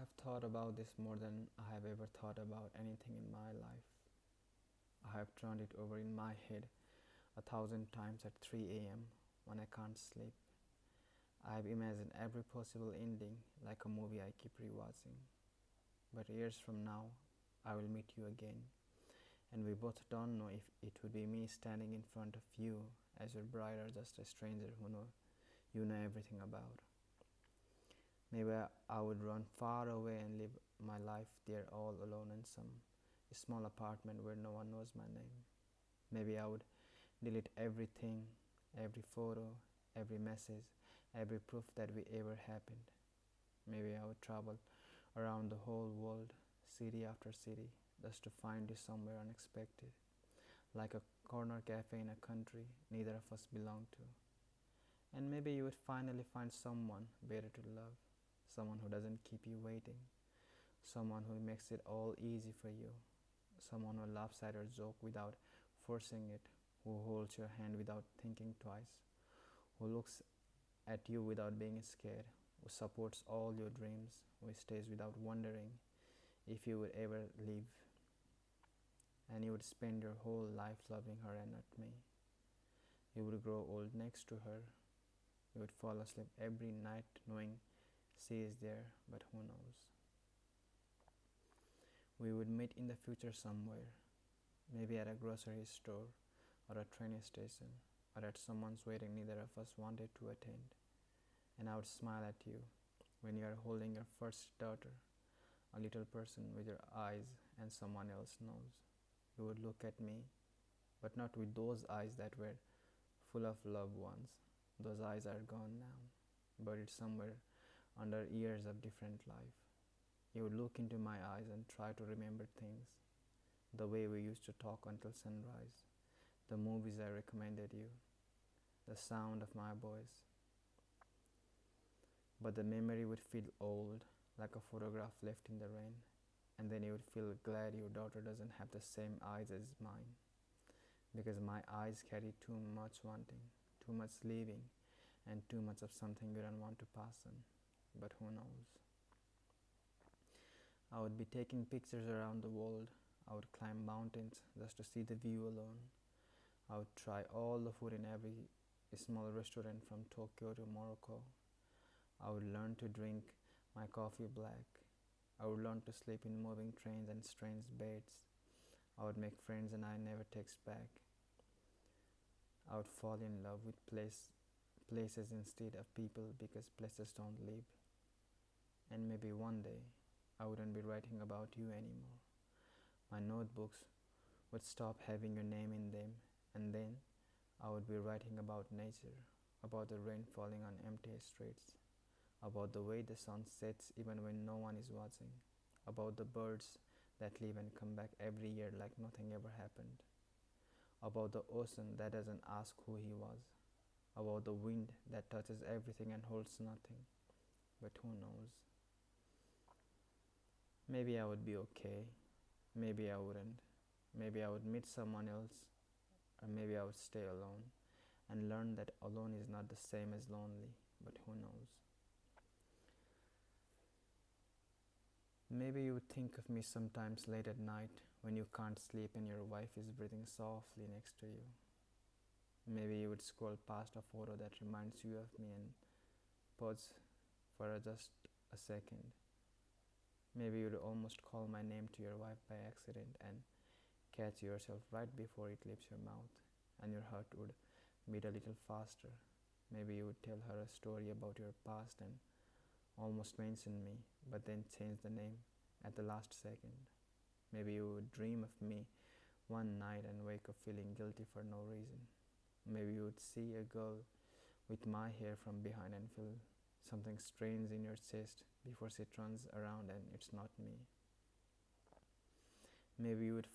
have thought about this more than I have ever thought about anything in my life. I have turned it over in my head 1,000 times at 3 a.m. when I can't sleep. I have imagined every possible ending like a movie I keep rewatching. But years from now, I will meet you again, and we both don't know if it would be me standing in front of you as your bride or just a stranger who you know everything about. Maybe I would run far away and live my life there all alone in some small apartment where no one knows my name. Maybe I would delete everything, every photo, every message, every proof that we ever happened. Maybe I would travel around the whole world, city after city, just to find you somewhere unexpected, like a corner cafe in a country neither of us belong to. And maybe you would finally find someone better to love, someone who doesn't keep you waiting, someone who makes it all easy for you, someone who laughs at your joke without forcing it, who holds your hand without thinking twice, who looks at you without being scared, who supports all your dreams, who stays without wondering if you would ever leave, and you would spend your whole life loving her and not me. You would grow old next to her. You would fall asleep every night knowing she is there, but who knows? We would meet in the future somewhere, maybe at a grocery store, or a train station, or at someone's wedding neither of us wanted to attend. And I would smile at you when you are holding your first daughter, a little person with your eyes and someone else's nose. You would look at me, but not with those eyes that were full of love once. Those eyes are gone now, buried somewhere under years of different life. You would look into my eyes and try to remember things, the way we used to talk until sunrise, the movies I recommended you, the sound of my voice. But the memory would feel old, like a photograph left in the rain, and then you would feel glad your daughter doesn't have the same eyes as mine, because my eyes carry too much wanting, too much leaving, and too much of something you don't want to pass on. But who knows? I would be taking pictures around the world. I would climb mountains just to see the view alone. I would try all the food in every small restaurant from Tokyo to Morocco. I would learn to drink my coffee black. I would learn to sleep in moving trains and strange beds. I would make friends and I never text back. I would fall in love with places instead of people because places don't live. And maybe one day I wouldn't be writing about you anymore. My notebooks would stop having your name in them, and then I would be writing about nature, about the rain falling on empty streets, about the way the sun sets even when no one is watching, about the birds that live and come back every year like nothing ever happened, about the ocean that doesn't ask who he was, about the wind that touches everything and holds nothing. But who knows? Maybe I would be okay, maybe I wouldn't. Maybe I would meet someone else, or maybe I would stay alone and learn that alone is not the same as lonely, but who knows? Maybe you would think of me sometimes late at night when you can't sleep and your wife is breathing softly next to you. Maybe you would scroll past a photo that reminds you of me and pause for just a second. Maybe you'd almost call my name to your wife by accident and catch yourself right before it leaves your mouth, and your heart would beat a little faster. Maybe you would tell her a story about your past and almost mention me, but then change the name at the last second. Maybe you would dream of me one night and wake up feeling guilty for no reason. Maybe you would see a girl with my hair from behind and feel something strange in your chest before she turns around and it's not me. Maybe you would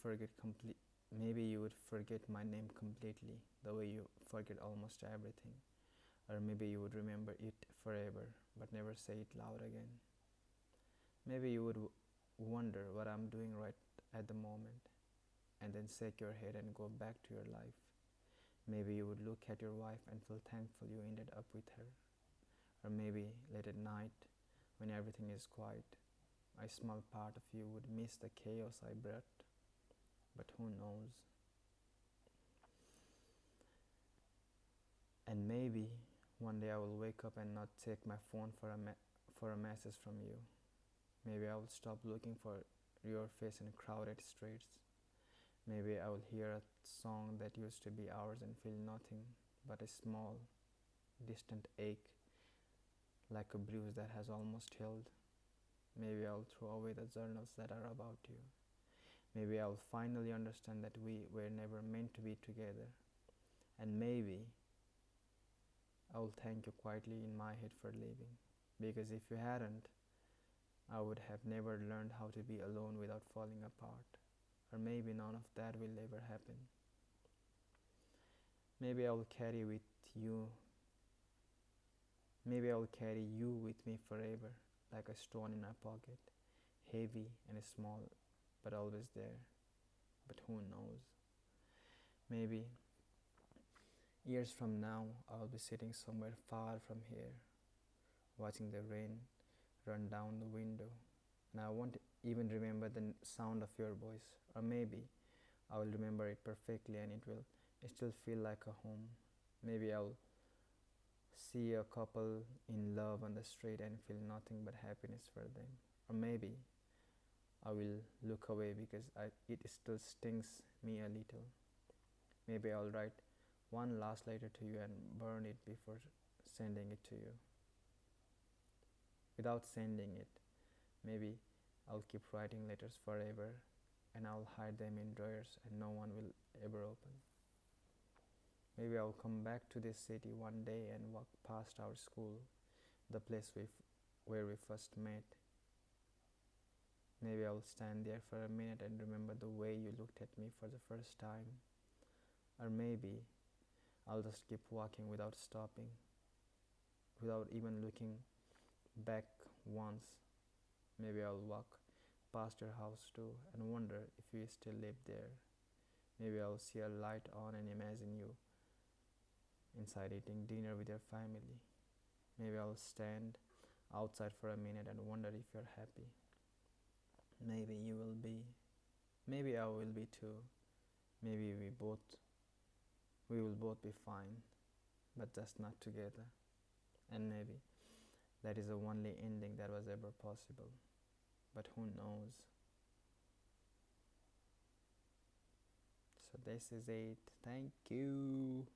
maybe you would forget my name completely, the way you forget almost everything. Or maybe you would remember it forever, but never say it loud again. Maybe you would wonder what I'm doing right at the moment, and then shake your head and go back to your life. Maybe you would look at your wife and feel thankful you ended up with her. Or maybe late at night, when everything is quiet, a small part of you would miss the chaos I brought, but who knows? And maybe one day I will wake up and not check my phone for a message from you. Maybe I will stop looking for your face in crowded streets. Maybe I will hear a song that used to be ours and feel nothing but a small, distant ache, like a bruise that has almost healed. Maybe I'll throw away the journals that are about you. Maybe I'll finally understand that we were never meant to be together. And maybe I will thank you quietly in my head for leaving. Because if you hadn't, I would have never learned how to be alone without falling apart. Or maybe none of that will ever happen. Maybe I will carry with you. Maybe I will carry you with me forever, like a stone in my pocket, heavy and small, but always there. But who knows? Maybe years from now, I'll be sitting somewhere far from here, watching the rain run down the window, and I won't even remember the sound of your voice. Or maybe I will remember it perfectly and it will still feel like a home. Maybe I'll see a couple in love on the street and feel nothing but happiness for them. Or maybe I will look away because it still stings me a little. Maybe I'll write one last letter to you and burn it before sending it to you. Without sending it, maybe I'll keep writing letters forever and I'll hide them in drawers and no one will ever open. Maybe I'll come back to this city one day and walk past our school, the place where we first met. Maybe I'll stand there for a minute and remember the way you looked at me for the first time. Or maybe I'll just keep walking without stopping, without even looking back once. Maybe I'll walk past your house too and wonder if you still live there. Maybe I'll see a light on and imagine you inside eating dinner with your family. Maybe I'll stand outside for a minute and wonder if you're happy. Maybe you will be. Maybe I will be too. Maybe we will both be fine, but just not together. And maybe that is the only ending that was ever possible. But who knows? So this is it. Thank you.